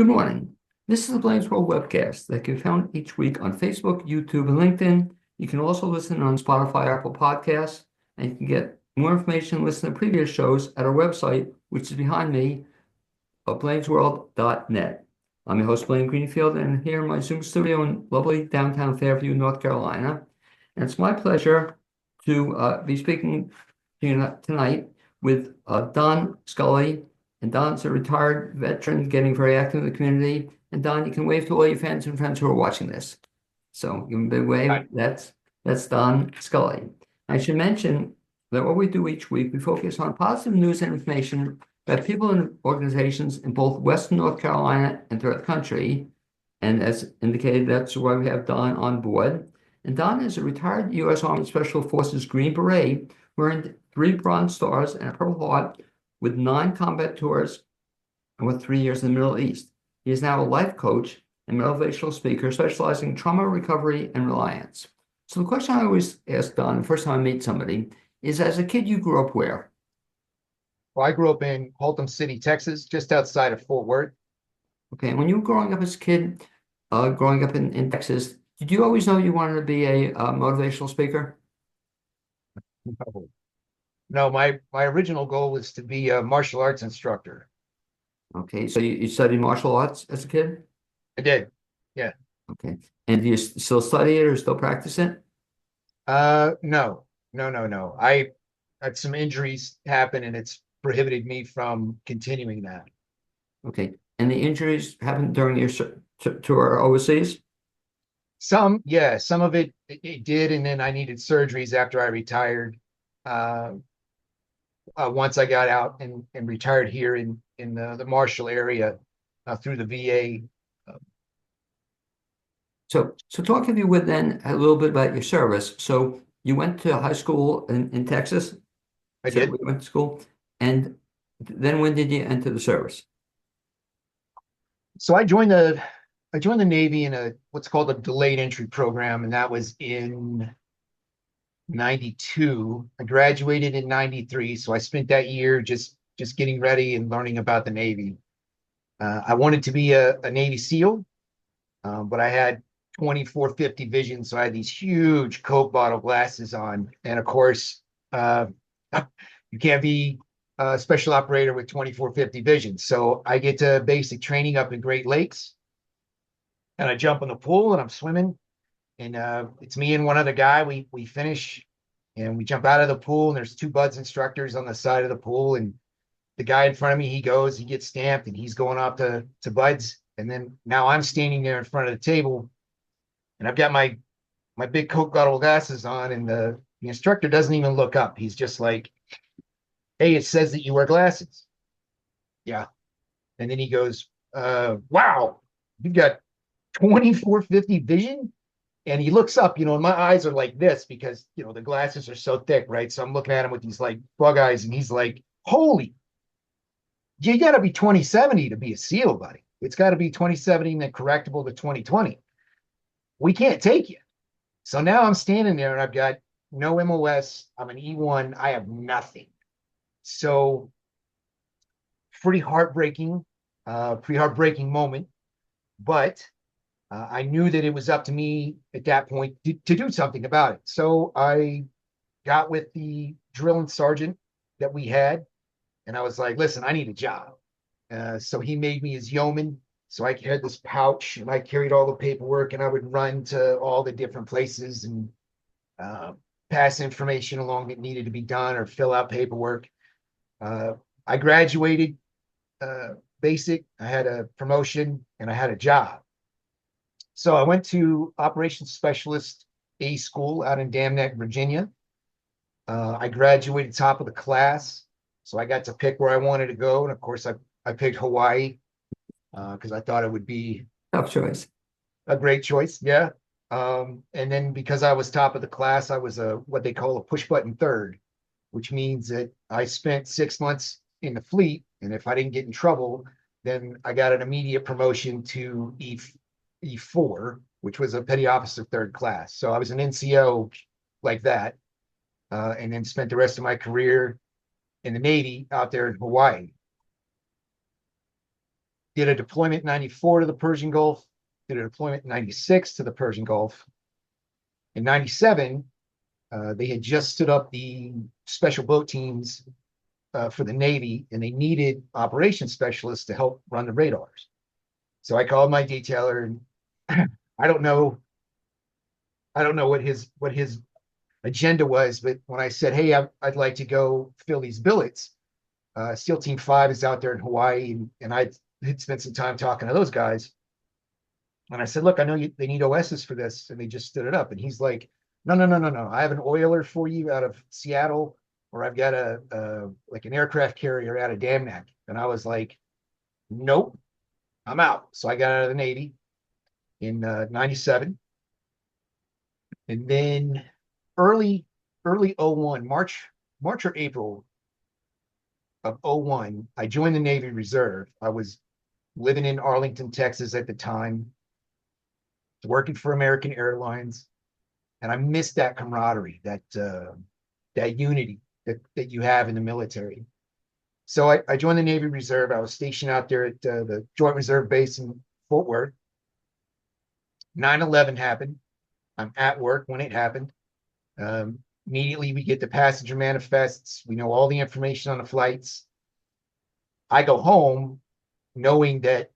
Good morning. This is the Blaine's World webcast that can be found each week on Facebook, YouTube, and LinkedIn. You can also listen on Spotify, Apple Podcasts, and you can get more information and listen to previous shows at our website, which is behind me, blainesworld.net. I'm your host, Blaine Greenfield, and here in my Zoom studio in lovely downtown Fairview, North Carolina. And it's my pleasure to be speaking to you tonight with Don Scully. And Don's a retired veteran getting very active in the community. And Don, you can wave to all your fans and friends who are watching this. So give him a big wave. Hi. That's Don Scully. I should mention that what we do each week, we focus on positive news and information about people and organizations in both Western North Carolina and throughout the country. And as indicated, that's why we have Don on board. And Don is a retired U.S. Army Special Forces Green Beret who earned 3 Bronze Stars and a Purple Heart with 9 combat tours and with 3 years in the Middle East. He is now a life coach and motivational speaker specializing in trauma recovery and reliance. So the question I always ask Don, the first time I meet somebody, is as a kid, you grew up where? Well, I grew up in Holton City, Texas, just outside of Fort Worth. Okay, and when you were growing up as a kid, growing up in Texas, did you always know you wanted to be a motivational speaker? No, no, my original goal was to be a martial arts instructor. Okay, so you studied martial arts as a kid? I did. Yeah. Okay, and do you still study it or still practice it? No, no. I had some injuries happen and it's prohibited me from continuing that. Okay, and the injuries happened during your tour overseas? Some of it did, and then I needed surgeries after I retired. Uh, Once I got out and retired here in the Marshall area through the VA. So talk if you would then a little bit about your service. So you went to high school in Texas? I Is that did. where you went to school? And then when did you enter the service? So I joined the Navy in a what's called a delayed entry program, and that was in 92. I graduated in 93, so I spent that year just getting ready and learning about the Navy. I wanted to be a Navy SEAL, but I had 24/50 vision, so I had these huge Coke bottle glasses on, and of course, uh, you can't be a special operator with 24/50 vision. So I get to basic training up in Great Lakes, and I jump in the pool and I'm swimming, and it's me and one other guy. We finish and we jump out of the pool, and there's 2 buds instructors on the side of the pool, and the guy in front of me, he gets stamped, and he's going off to buds, and then now I'm standing there in front of the table, and I've got my big Coke bottle glasses on, and the instructor doesn't even look up. He's just like, "Hey, it says that you wear glasses." Yeah, and then he goes, "Wow, you've got 24/50 vision." And he looks up, and my eyes are like this because, the glasses are so thick, right? So I'm looking at him with these like bug eyes, and he's like, "Holy, you got to be 2070 to be a SEAL, buddy. It's got to be 2070 and then correctable to 2020. We can't take you." So now I'm standing there and I've got no MOS. I'm an E1. I have nothing. So pretty heartbreaking moment. But I knew that it was up to me at that point to do something about it. So I got with the drilling sergeant that we had, and I was like, "Listen, I need a job." So he made me his yeoman. So I had this pouch, and I carried all the paperwork, and I would run to all the different places and uh, pass information along that needed to be done or fill out paperwork. Uh, I graduated basic. I had a promotion, and I had a job. So I went to operations specialist A school out in Dam Neck, Virginia. I graduated top of the class, so I got to pick where I wanted to go, and of course, I picked Hawaii because I thought it would be Tough choice. a great choice. Yeah. And then because I was top of the class, I was a what they call a push button third, which means that I spent 6 months in the fleet, and if I didn't get in trouble, then I got an immediate promotion to E4, which was a petty officer third class. So I was an NCO like that, and then spent the rest of my career in the Navy out there in Hawaii. did a deployment in 94 to the Persian Gulf, did a deployment in 96 to the Persian Gulf. In 97, they had just stood up the special boat teams for the Navy, and they needed operations specialists to help run the radars. So I called my detailer, and I don't know what his agenda was, but when I said, "Hey, I'd like to go fill these billets," SEAL Team 5 is out there in Hawaii, and I had spent some time talking to those guys. And I said, "Look, I know they need OSs for this," and they just stood it up. And he's like, "No, no, no, no, no. I have an oiler for you out of Seattle, or I've got a like an aircraft carrier out of Dam Neck." And I was like, "Nope, I'm out." So I got out of the Navy in 97. And then early 01, March or April of 01, I joined the Navy Reserve. I was living in Arlington, Texas at the time, working for American Airlines, and I missed that camaraderie, that unity that you have in the military. So I joined the Navy Reserve. I was stationed out there at the Joint Reserve Base in Fort Worth. 9/11 happened. I'm at work when it happened. Immediately, we get the passenger manifests. We know all the information on the flights. I go home knowing that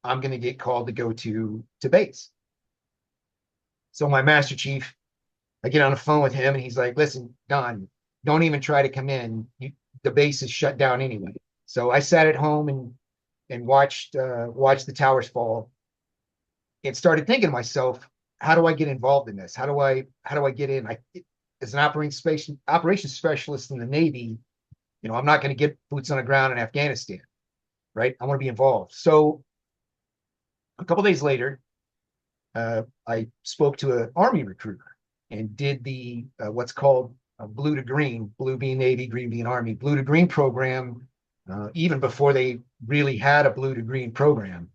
I'm going to get called to go to base. So my Master Chief, I get on the phone with him, and he's like, "Listen, Don, don't even try to come in. The base is shut down anyway." So I sat at home and watched the towers fall, and started thinking to myself, how do I get involved in this? How do I get in? As an operations specialist in the Navy, I'm not going to get boots on the ground in Afghanistan, right? I want to be involved. So a couple days later, I spoke to an Army recruiter and did the what's called blue to green, blue being Navy, green being Army, blue to green program, even before they really had a blue to green program,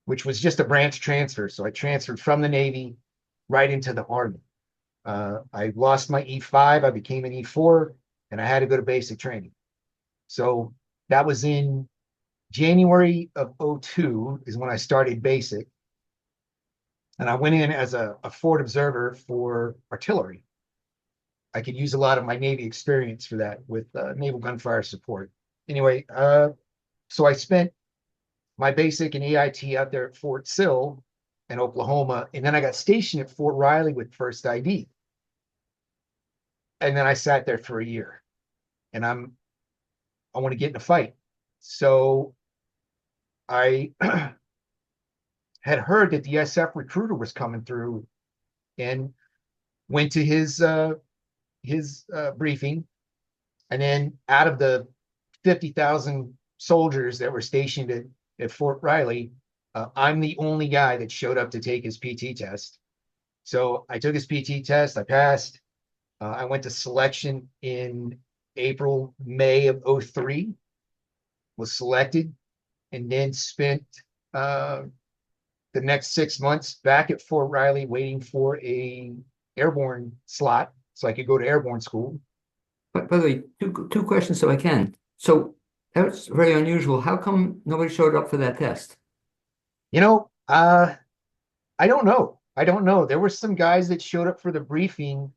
which was just a branch transfer. So I transferred from the Navy right into the Army. I lost my E5, I became an E4, and I had to go to basic training. So that was in January of 02 is when I started basic. And I went in as a forward observer for artillery. I could use a lot of my Navy experience for that with naval gunfire support. Anyway, so I spent my basic and AIT out there at Fort Sill in Oklahoma, and then I got stationed at Fort Riley with First ID. And then I sat there for a year, and I want to get in a fight. So I had heard that the SF recruiter was coming through, and went to his briefing. And then out of the 50,000 soldiers that were stationed at Fort Riley, I'm the only guy that showed up to take his PT test. So I took his PT test, I passed. I went to selection in April, May of 03, was selected, and then spent the next 6 months back at Fort Riley waiting for a airborne slot so I could go to airborne school. But by the way, two questions so I can. So that's very unusual. How come nobody showed up for that test? I don't know. I don't know. There were some guys that showed up for the briefing,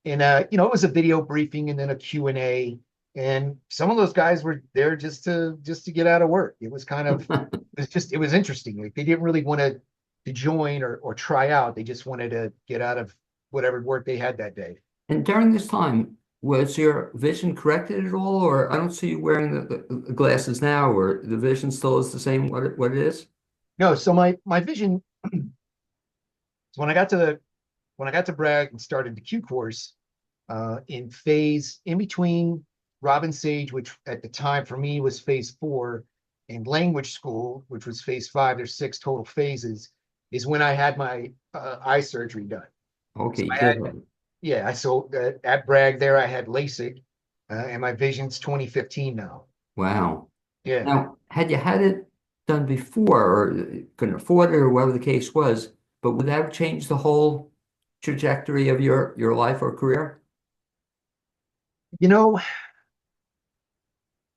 and it was a video briefing and then a Q&A, and some of those guys were there just to get out of work. It was kind of it was interesting. Like, they didn't really want to join or try out. They just wanted to get out of whatever work they had that day. And during this time, was your vision corrected at all? Or I don't see you wearing the glasses now, or the vision still is the same what it is? No, so my vision, so when I got to Bragg and started the Q course, in between Robin Sage, which at the time for me was phase 4, and language school, which was phase 5, there's 6 total phases, is when I had my eye surgery done. Okay, So you I did had, that. yeah, so at Bragg there, I had LASIK, and my vision's 2015 now. Wow. Yeah. Now, had you had it done before, or couldn't afford it, or whatever the case was, but would that have changed the whole trajectory of your life or career? You know,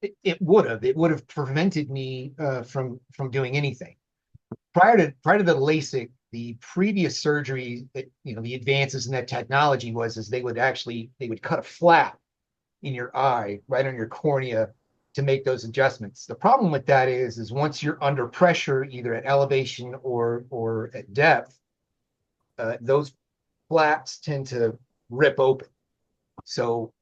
it would have prevented me from doing anything. Prior to the LASIK, the previous surgery that, the advances in that technology was is they would cut a flap in your eye right on your cornea to make those adjustments. The problem with that is once you're under pressure, either at elevation or at depth, those flaps tend to rip open. So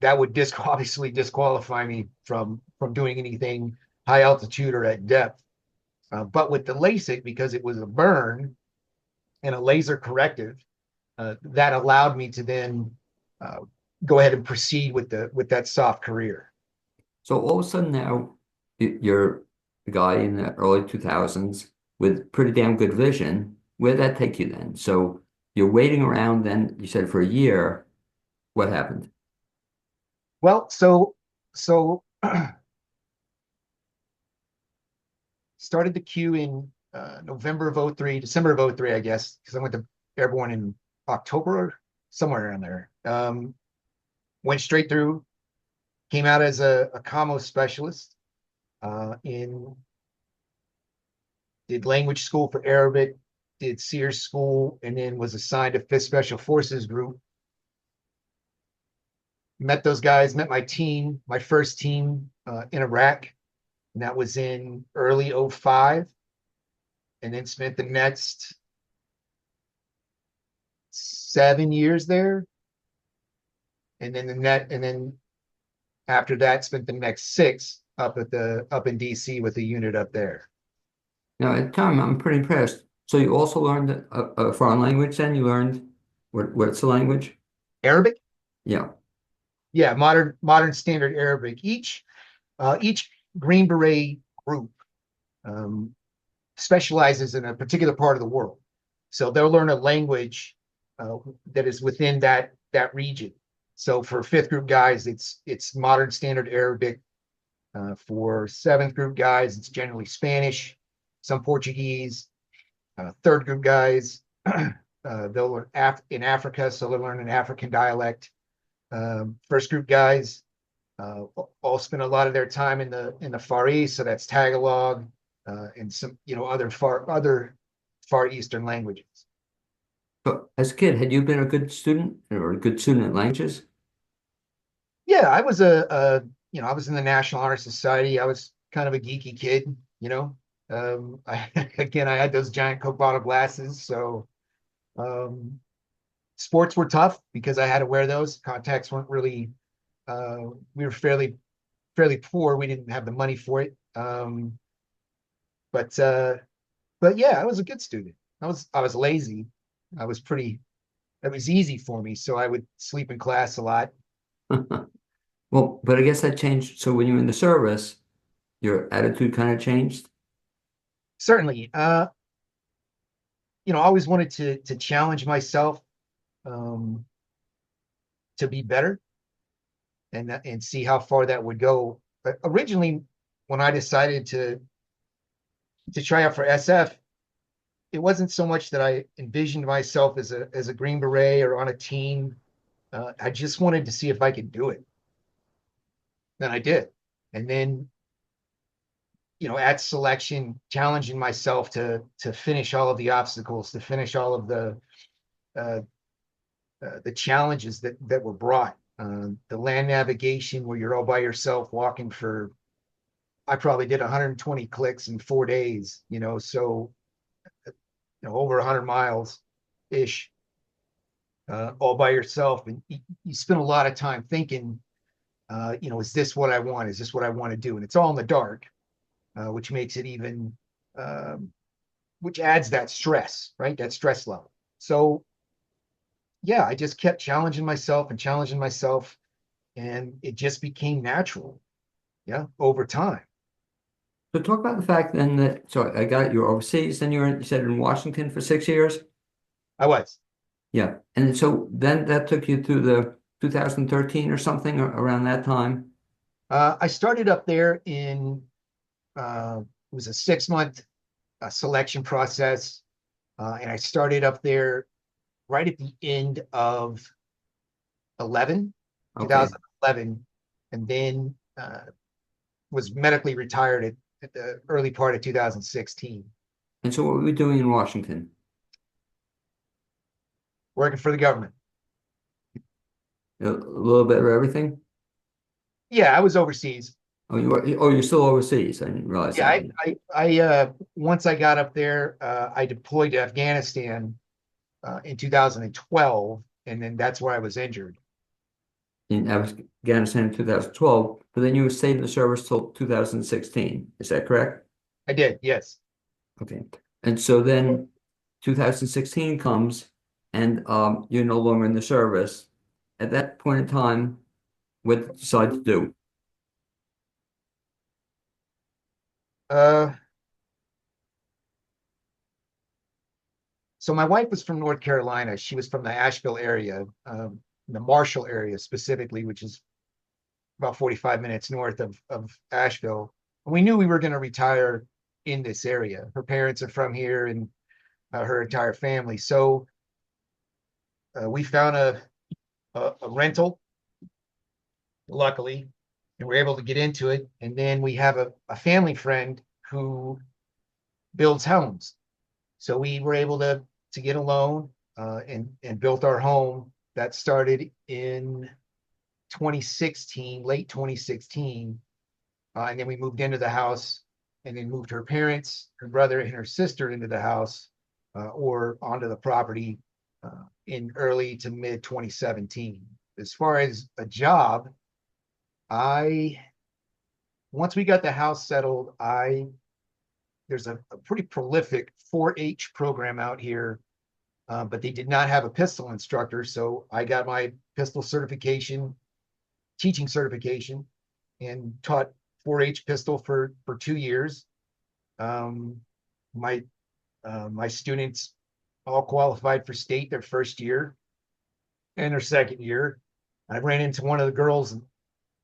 that would obviously disqualify me from doing anything high altitude or at depth. But with the LASIK, because it was a burn and a laser corrective, that allowed me to then uh, go ahead and proceed with that soft career. So all of a sudden now you're a guy in the early 2000s with pretty damn good vision. Where'd that take you then? So you're waiting around then, you said for a year. What happened? Well, so started the queue in November of '03, December of '03, I guess, because I went to Airborne in October or somewhere around there. Went straight through, came out as a commo specialist, in did language school for Arabic, did Sears school, and then was assigned to 5th Special Forces Group. Met those guys, met my team, my first team in Iraq, and that was in early '05, and then spent the next 7 years there. And then after that, spent the next 6 up in DC with the unit up there. Now, Tom, I'm pretty impressed. So you also learned a foreign language then? You learned what's the language? Arabic? Yeah. Yeah, modern standard Arabic. Each Green Beret group um, specializes in a particular part of the world. So they'll learn a language that is within that region. So for 5th group guys, it's modern standard Arabic. For 7th group guys, it's generally Spanish, some Portuguese. 3rd group guys, they'll learn in Africa, so they'll learn an African dialect. 1st group guys all spend a lot of their time in the Far East, so that's Tagalog, and some other Far Eastern languages. But as a kid, had you been a good student or a good student at languages? Yeah, I was in the National Honor Society. I was kind of a geeky kid, you know. I had those giant Coke bottle glasses, so um, sports were tough because I had to wear those. Contacts weren't really. We were fairly poor. We didn't have the money for it. But yeah, I was a good student. I was lazy. I was pretty. It was easy for me, so I would sleep in class a lot. Well, but I guess that changed. So when you were in the service, your attitude kind of changed. Certainly, I always wanted to challenge myself, um, to be better and see how far that would go. But originally, when I decided to try out for SF, it wasn't so much that I envisioned myself as a Green Beret or on a team. I just wanted to see if I could do it. And I did. And then, at selection, challenging myself to finish all of the obstacles, to finish all of uh, the challenges that were brought. The land navigation where you're all by yourself walking for, I probably did 120 clicks in 4 days, so over 100 miles ish, all by yourself, and you spend a lot of time thinking, is this what I want? Is this what I want to do? And it's all in the dark, which makes it even, which adds that stress, right? That stress level. So yeah, I just kept challenging myself, and it just became natural, yeah, over time. So talk about the fact then that, so I got it, you're overseas, then you said in Washington for 6 years. I was. Yeah. And so then that took you through the 2013 or something around that time. I started up there it was a 6 month selection process, and I started up there right at the end of Okay. 2011, and then was medically retired at the early part of 2016, And so what were we doing in Washington? working for the government. A little bit of everything? Yeah, I was overseas. Oh, you're still overseas. I didn't realize Yeah, that. once I got up there, I deployed to Afghanistan in 2012, and then that's where I was injured. In Afghanistan in 2012, but then you stayed in the service till 2016. Is that correct? I did, yes. Okay. And so then 2016 comes and you're no longer in the service. At that point in time, what did you decide to do? Uh, so my wife was from North Carolina. She was from the Asheville area, the Marshall area specifically, which is about 45 minutes north of Asheville. And we knew we were going to retire in this area. Her parents are from here and her entire family. So we found a rental, luckily, and we're able to get into it. And then we have a family friend who builds homes. So we were able to get a loan and built our home. That started in 2016, late 2016. And then we moved into the house and then moved her parents, her brother, and her sister into the house or onto the property in early to mid 2017. As far as a job, I once we got the house settled, there's a pretty prolific 4-H program out here, but they did not have a pistol instructor, so I got my pistol certification, teaching certification, and taught 4-H pistol for 2 years. Um, my my students all qualified for state their first year and their second year. I ran into one of the girls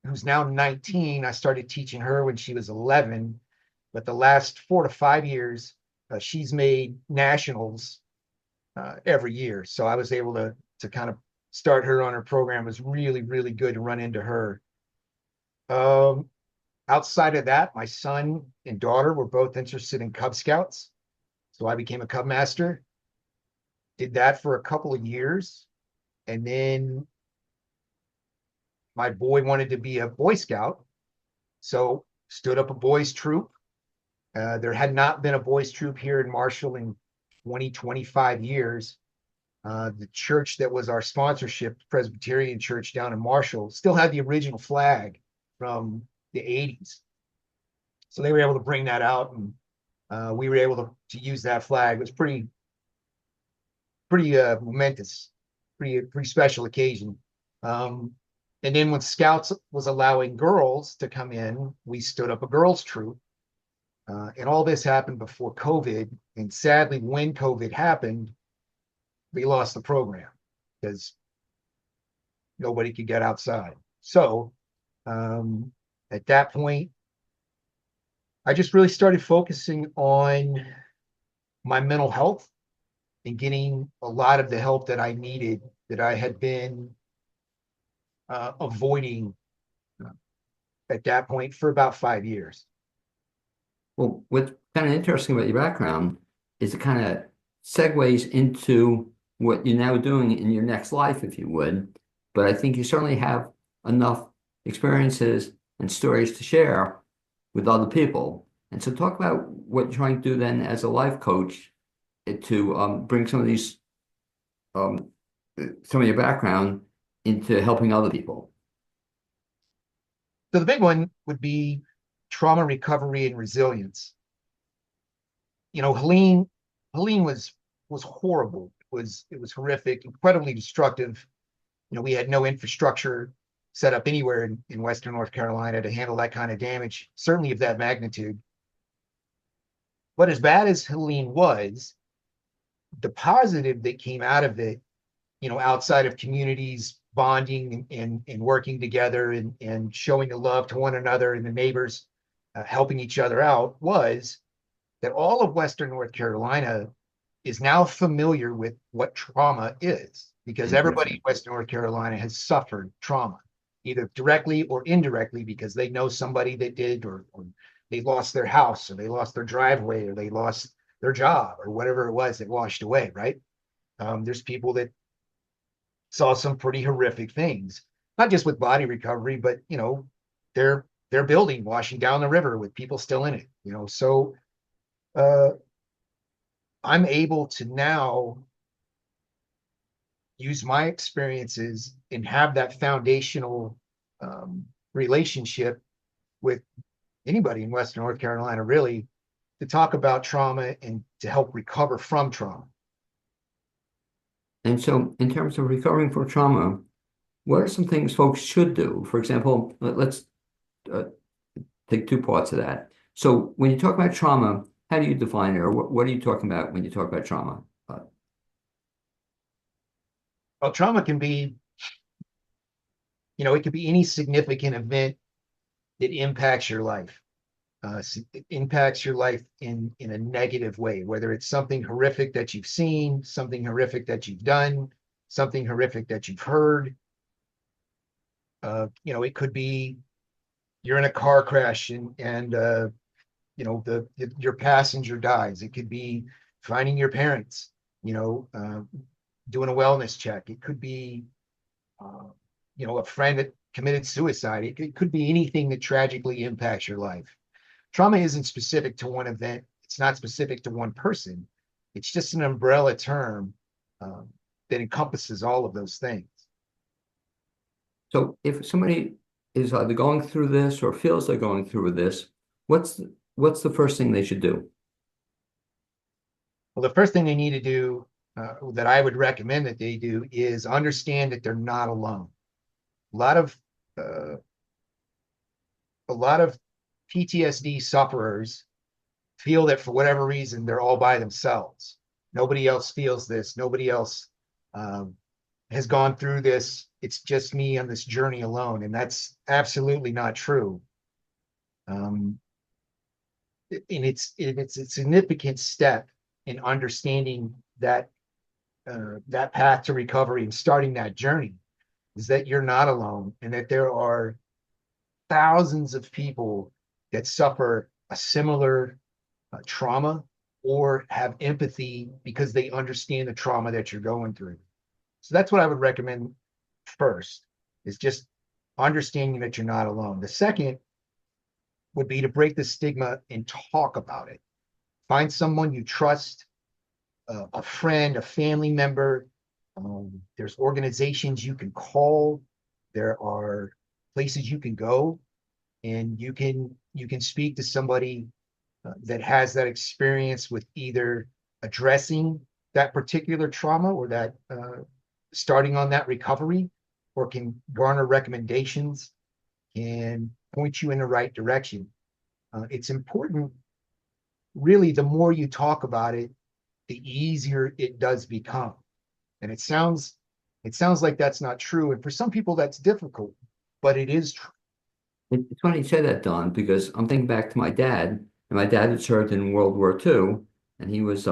who's now 19. I started teaching her when she was 11, but the last 4 to 5 years, she's made nationals every year. So I was able to kind of start her on her program. It was really, really good to run into her. Um, Outside of that, my son and daughter were both interested in Cub Scouts. So I became a Cub Master, did that for a couple of years. And then my boy wanted to be a Boy Scout. So stood up a boys troop. There had not been a boys troop here in Marshall in 20, 25 years. The church that was our sponsorship, Presbyterian Church down in Marshall, still had the original flag from the 80s. So they were able to bring that out, and we were able to use that flag. It was pretty momentous, pretty special occasion. And then when Scouts was allowing girls to come in, we stood up a girls troop. And all this happened before COVID. And sadly, when COVID happened, we lost the program because nobody could get outside. So at that point, I just really started focusing on my mental health and getting a lot of the help that I needed that I had been avoiding at that point for about 5 years. Well, what's kind of interesting about your background is it kind of segues into what you're now doing in your next life, if you would. But I think you certainly have enough experiences and stories to share with other people. And so talk about what you're trying to do then as a life coach to bring some of these, some of your background into helping other people. So the big one would be trauma recovery and resilience. You know, Helene was horrible. It was horrific, incredibly destructive. You know, we had no infrastructure set up anywhere in Western North Carolina to handle that kind of damage, certainly of that magnitude. But as bad as Helene was, the positive that came out of it, you know, outside of communities bonding and working together and showing the love to one another and the neighbors helping each other out, was that all of Western North Carolina is now familiar with what trauma is, because everybody in Western North Carolina has suffered trauma. either directly or indirectly because they know somebody that did, or they lost their house, or they lost their driveway, or they lost their job, or whatever it was that washed away, right? There's people that saw some pretty horrific things, not just with body recovery, but their building washing down the river with people still in it. So uh, I'm able to now use my experiences and have that foundational um, relationship with anybody in Western North Carolina, really, to talk about trauma and to help recover from trauma. And so, in terms of recovering from trauma, what are some things folks should do? For example, let's uh, take two parts of that. So, when you talk about trauma, how do you define it, or what are you talking about when you talk about trauma? Well, trauma can be, it could be any significant event that impacts your life. It impacts your life in a negative way, whether it's something horrific that you've seen, something horrific that you've done, something horrific that you've heard. It could be you're in a car crash and your passenger dies. It could be finding your parents, doing a wellness check. It could be a friend that committed suicide. It could be anything that tragically impacts your life. Trauma isn't specific to one event. It's not specific to one person. It's just an umbrella term um, that encompasses all of those things. So, if somebody is either going through this or feels they're going through this, what's what's the first thing they should do? Well, the first thing they need to do, that I would recommend that they do, is understand that they're not alone. A lot of uh, a lot of PTSD sufferers feel that for whatever reason they're all by themselves. Nobody else feels this. Nobody else um, has gone through this. It's just me on this journey alone, and that's absolutely not true. Um, and it's a significant step in understanding that path to recovery and starting that journey is that you're not alone, and that there are thousands of people that suffer a similar trauma or have empathy because they understand the trauma that you're going through. So that's what I would recommend first, is just understanding that you're not alone. The second would be to break the stigma and talk about it. Find someone you trust, a friend, a family member. There's organizations you can call. There are places you can go, and you can speak to somebody that has that experience with either addressing that particular trauma or that starting on that recovery, or can garner recommendations and point you in the right direction. It's important, really, the more you talk about it, the easier it does become. And it sounds like that's not true. And for some people that's difficult, but it is true. It's funny you say that, Don, because I'm thinking back to my dad, and my dad had served in World War II, and he was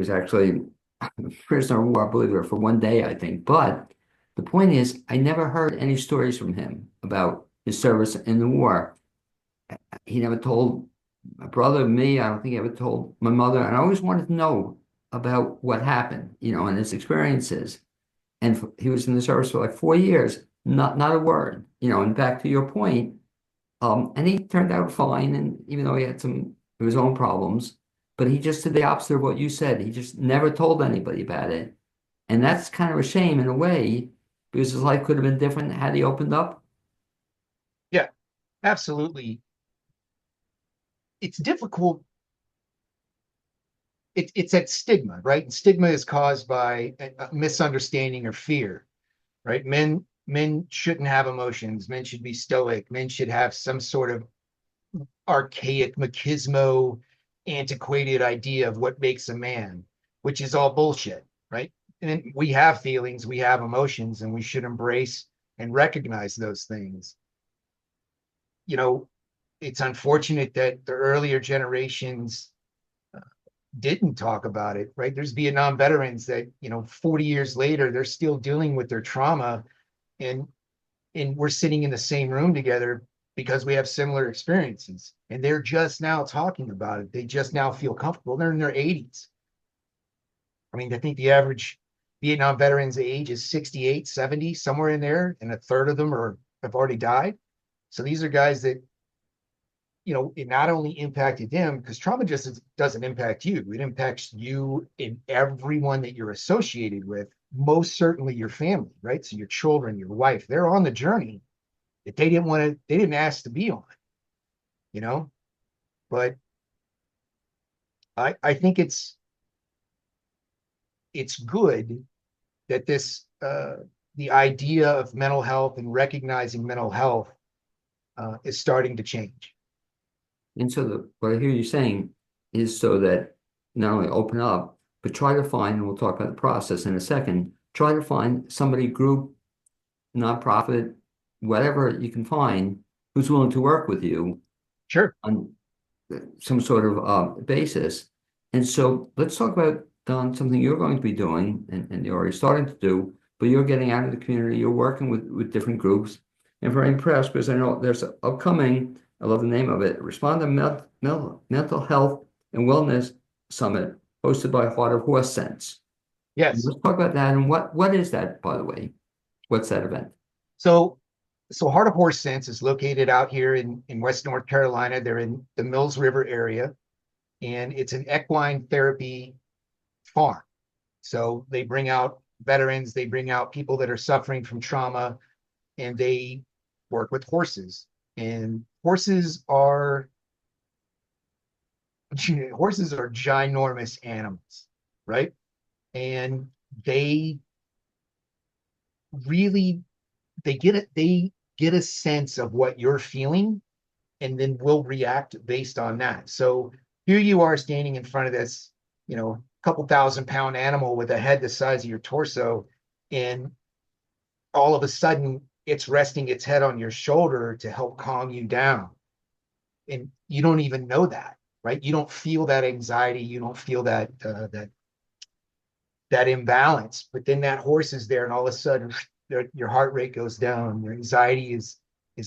actually a prisoner of war, believe it or not, for one day, I think. But the point is, I never heard any stories from him about his service in the war. He never told my brother, me. I don't think he ever told my mother. And I always wanted to know about what happened, and his experiences. And he was in the service for like 4 years, not a word, And back to your point, and he turned out fine. And even though he had some of his own problems, but he just did the opposite of what you said. He just never told anybody about it. And that's kind of a shame in a way, because his life could have been different had he opened up. Yeah, absolutely. It's difficult. It's that stigma, right? And stigma is caused by a misunderstanding or fear, right? Men shouldn't have emotions. Men should be stoic. Men should have some sort of archaic, machismo, antiquated idea of what makes a man, which is all bullshit, right? And we have feelings, we have emotions, and we should embrace and recognize those things. You know, it's unfortunate that the earlier generations didn't talk about it, right? There's Vietnam veterans that, 40 years later, they're still dealing with their trauma. And and we're sitting in the same room together because we have similar experiences, and they're just now talking about it. They just now feel comfortable. They're in their 80s. I mean, I think the average Vietnam veteran's age is 68, 70, somewhere in there, and a third of them have already died. So these are guys that, it not only impacted them, because trauma just doesn't impact you. It impacts you and everyone that you're associated with, most certainly your family, right? So your children, your wife, they're on the journey that they didn't ask to be on, you know? But I think it's good that the idea of mental health and recognizing mental health is starting to change. And so what I hear you saying is so that not only open up, but try to find, and we'll talk about the process in a second, try to find somebody, group, nonprofit, whatever you can find, who's willing to work with you Sure. on some sort of basis. And so let's talk about, Don, something you're going to be doing, and you're already starting to do, but you're getting out of the community, you're working with different groups. And very impressed because I know there's an upcoming, I love the name of it, Respond to Mental Health and Wellness Summit hosted by Heart of Horse Sense. Yes. Let's talk about that. And what is that, by the way? What's that event? So Heart of Horse Sense is located out here in West North Carolina. They're in the Mills River area, and it's an equine therapy farm. So they bring out veterans, they bring out people that are suffering from trauma, and they work with horses. And horses are ginormous animals, right? And they really they get a sense of what you're feeling, and then will react based on that. So here you are standing in front of this, couple 1,000-pound animal with a head the size of your torso, and all of a sudden it's resting its head on your shoulder to help calm you down. And you don't even know that, right? You don't feel that anxiety. You don't feel that imbalance. But then that horse is there, and all of a sudden your heart rate goes down, your anxiety is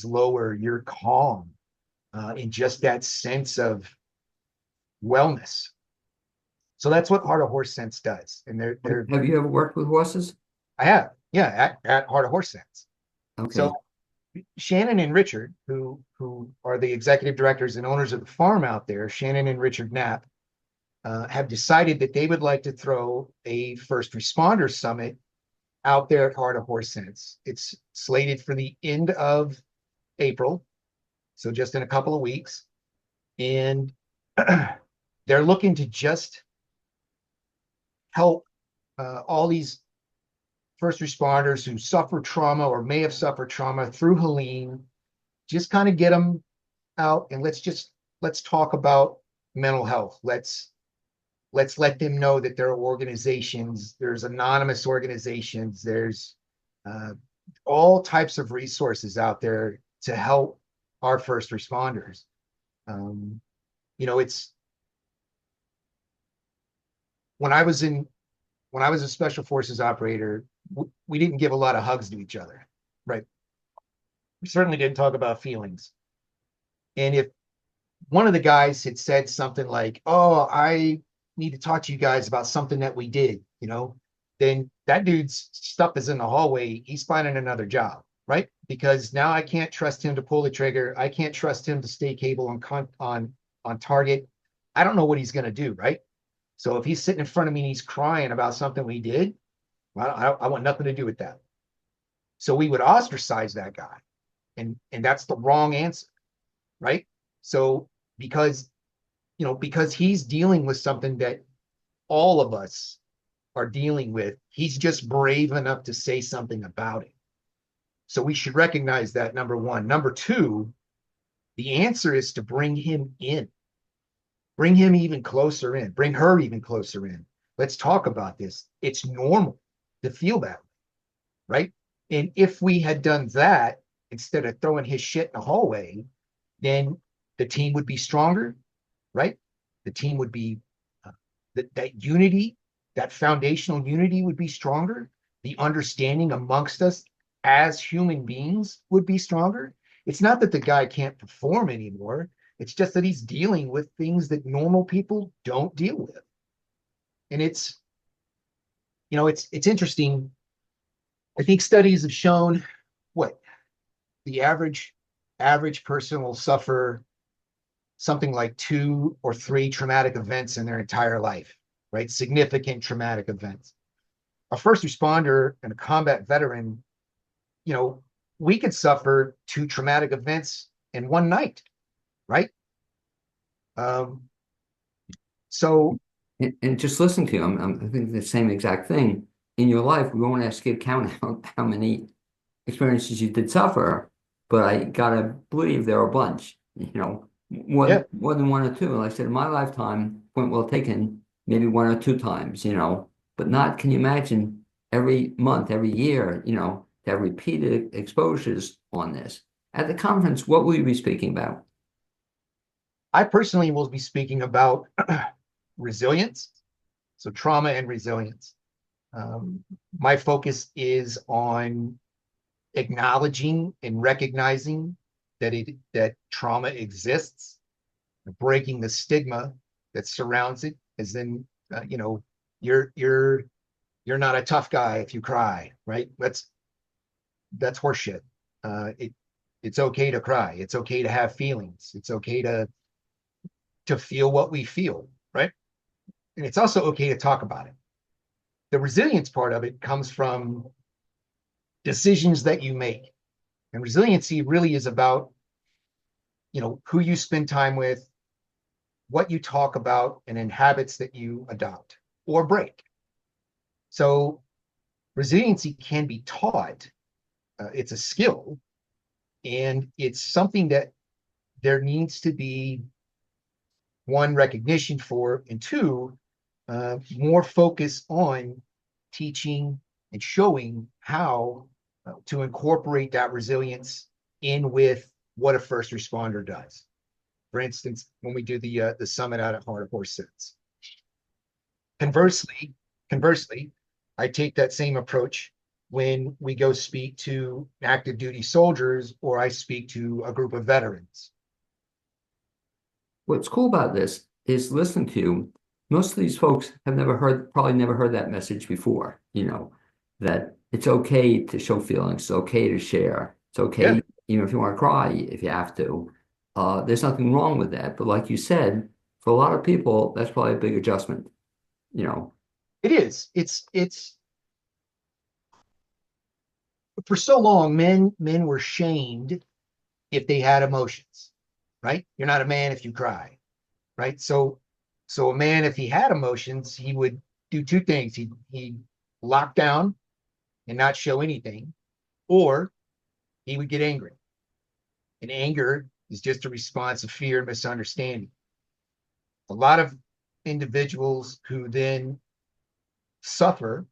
lower, you're calm, in just that sense of wellness. So that's what Heart of Horse Sense does. And they're Have you ever worked with horses? I have, yeah, at Heart of Horse Sense. Okay. So Shannon and Richard, who are the executive directors and owners of the farm out there, Shannon and Richard Knapp, have decided that they would like to throw a first responder summit out there at Heart of Horse Sense. It's slated for the end of April, so just in a couple of weeks. And they're looking to just help all these first responders who suffer trauma or may have suffered trauma through Helene, just kind of get them out, and let's talk about mental health. Let's let them know that there are organizations, there's anonymous organizations, there's all types of resources out there to help our first responders. It's when I was a special forces operator, we didn't give a lot of hugs to each other, right? We certainly didn't talk about feelings. And if one of the guys had said something like, "Oh, I need to talk to you guys about something that we did," then that dude's stuff is in the hallway. He's finding another job, right? Because now I can't trust him to pull the trigger. I can't trust him to stay cable on target. I don't know what he's going to do, right? So if he's sitting in front of me and he's crying about something we did, well, I want nothing to do with that. So we would ostracize that guy, and that's the wrong answer, right? So because he's dealing with something that all of us are dealing with, he's just brave enough to say something about it. So we should recognize that, number one. Number two, the answer is to bring him in. Bring him even closer in. Bring her even closer in. Let's talk about this. It's normal to feel that way, right? And if we had done that instead of throwing his shit in the hallway, then the team would be stronger, right? The team would be that unity, that foundational unity would be stronger. The understanding amongst us as human beings would be stronger. It's not that the guy can't perform anymore. It's just that he's dealing with things that normal people don't deal with. And it's interesting. I think studies have shown what the average person will suffer something like 2 or 3 traumatic events in their entire life, right? Significant traumatic events. A first responder and a combat veteran, you know, we could suffer 2 traumatic events in one night, right? Um, so And just listening to you, I'm thinking the same exact thing. In your life, we won't ask you to count how many experiences you did suffer, but I gotta believe there are a bunch, yeah, more than one or two. Like I said, in my lifetime, point well taken, maybe one or two times, but not, can you imagine every month, every year, to have repeated exposures on this? At the conference, what will you be speaking about? I personally will be speaking about resilience, so trauma and resilience. Um, my focus is on acknowledging and recognizing that trauma exists, breaking the stigma that surrounds it, as in you're you're not a tough guy if you cry, right? That's horseshit. It's okay to cry. It's okay to have feelings. It's okay to feel what we feel, right? And it's also okay to talk about it. The resilience part of it comes from decisions that you make. And resiliency really is about, who you spend time with, what you talk about, and then habits that you adopt or break. So resiliency can be taught. It's a skill, and it's something that there needs to be, one, recognition for, and two, more focus on teaching and showing how to incorporate that resilience in with what a first responder does. For instance, when we do the summit out at Heart of Horse Sense. Conversely, conversely, I take that same approach when we go speak to active duty soldiers or I speak to a group of veterans. What's cool about this is listening to you. Most of these folks have probably never heard that message before, that it's okay to show feelings, it's okay to share, it's Yeah, okay, even if you want to cry, if you have to. There's nothing wrong with that. But like you said, for a lot of people, that's probably a big adjustment, you know. it is. It's for so long, men were shamed if they had emotions, right? You're not a man if you cry, right? So a man, if he had emotions, he would do 2 things. He'd lock down and not show anything, or he would get angry. And anger is just a response of fear and misunderstanding. A lot of individuals who then suffer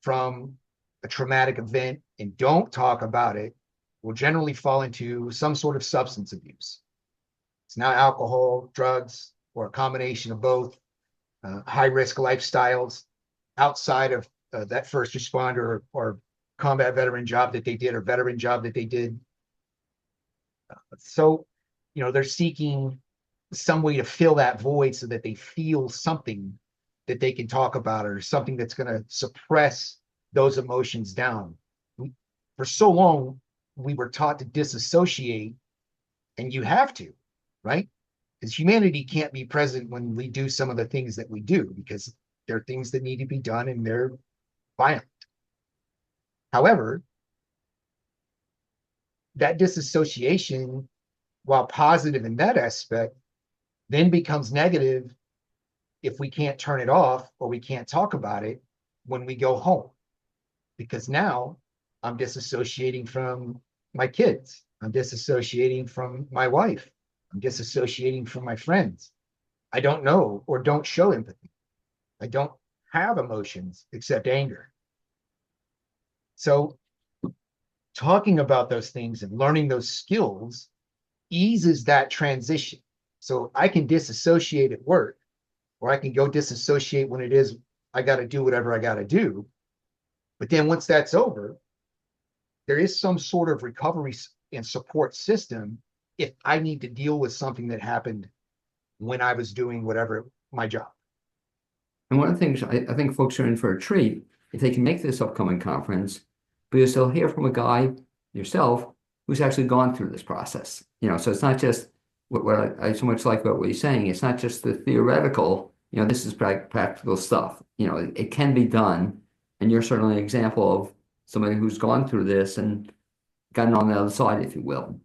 from a traumatic event and don't talk about it will generally fall into some sort of substance abuse. It's not alcohol, drugs, or a combination of both. High risk lifestyles outside of that first responder or combat veteran job that they did or veteran job that they did. So, they're seeking some way to fill that void so that they feel something that they can talk about or something that's going to suppress those emotions down. For so long, we were taught to disassociate, and you have to, right? Because humanity can't be present when we do some of the things that we do because there are things that need to be done and they're violent. However, that disassociation, while positive in that aspect, then becomes negative if we can't turn it off or we can't talk about it when we go home. Because now I'm disassociating from my kids. I'm disassociating from my wife. I'm disassociating from my friends. I don't know or don't show empathy. I don't have emotions except anger. So talking about those things and learning those skills eases that transition. So I can disassociate at work, or I can go disassociate when it is I got to do whatever I got to do. But then once that's over, there is some sort of recovery and support system if I need to deal with something that happened when I was doing whatever my job. And one of the things I think folks are in for a treat if they can make this upcoming conference, because they'll hear from a guy, yourself, who's actually gone through this process. So it's not just what I so much like about what you're saying. It's not just the theoretical, this is practical stuff. It can be done. And you're certainly an example of somebody who's gone through this and gotten on the other side, if you will.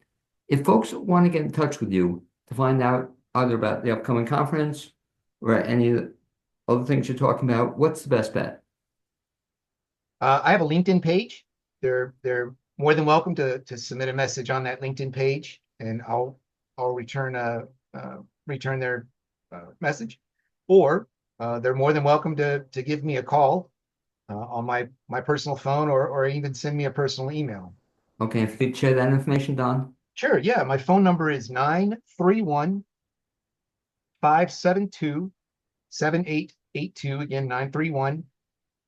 If folks want to get in touch with you to find out either about the upcoming conference or any other things you're talking about, what's the best bet? I have a LinkedIn page. They're more than welcome to submit a message on that LinkedIn page, and I'll return their message, or they're more than welcome to give me a call on my personal phone, or even send me a personal email. Okay, if you could share that information, Don. Sure, yeah. My phone number is 931-572-7882. Again,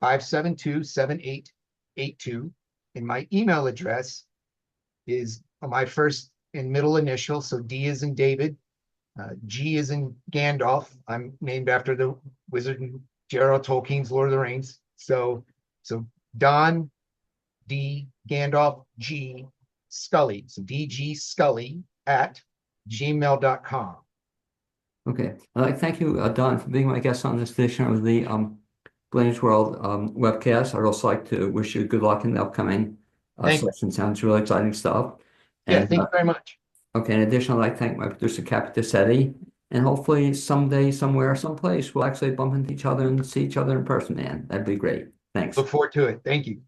931-572-7882. And my email address is my first and middle initial. So D is in David, G is in Gandalf. I'm named after the wizard in J.R.R. Tolkien's Lord of the Rings. So Don D Gandalf G Scully. So DG Scully at gmail.com. Okay. I'd like to thank you, Don, for being my guest on this edition of the Blaine's World webcast. I'd also like to wish you good luck in the upcoming session. Sounds really exciting stuff. Yeah, thank you very much. Okay, in addition, I'd like to thank my producer, Capitacetti, and hopefully someday, somewhere, someplace, we'll actually bump into each other and see each other in person, man. That'd be great. Thanks. Look forward to it. Thank you.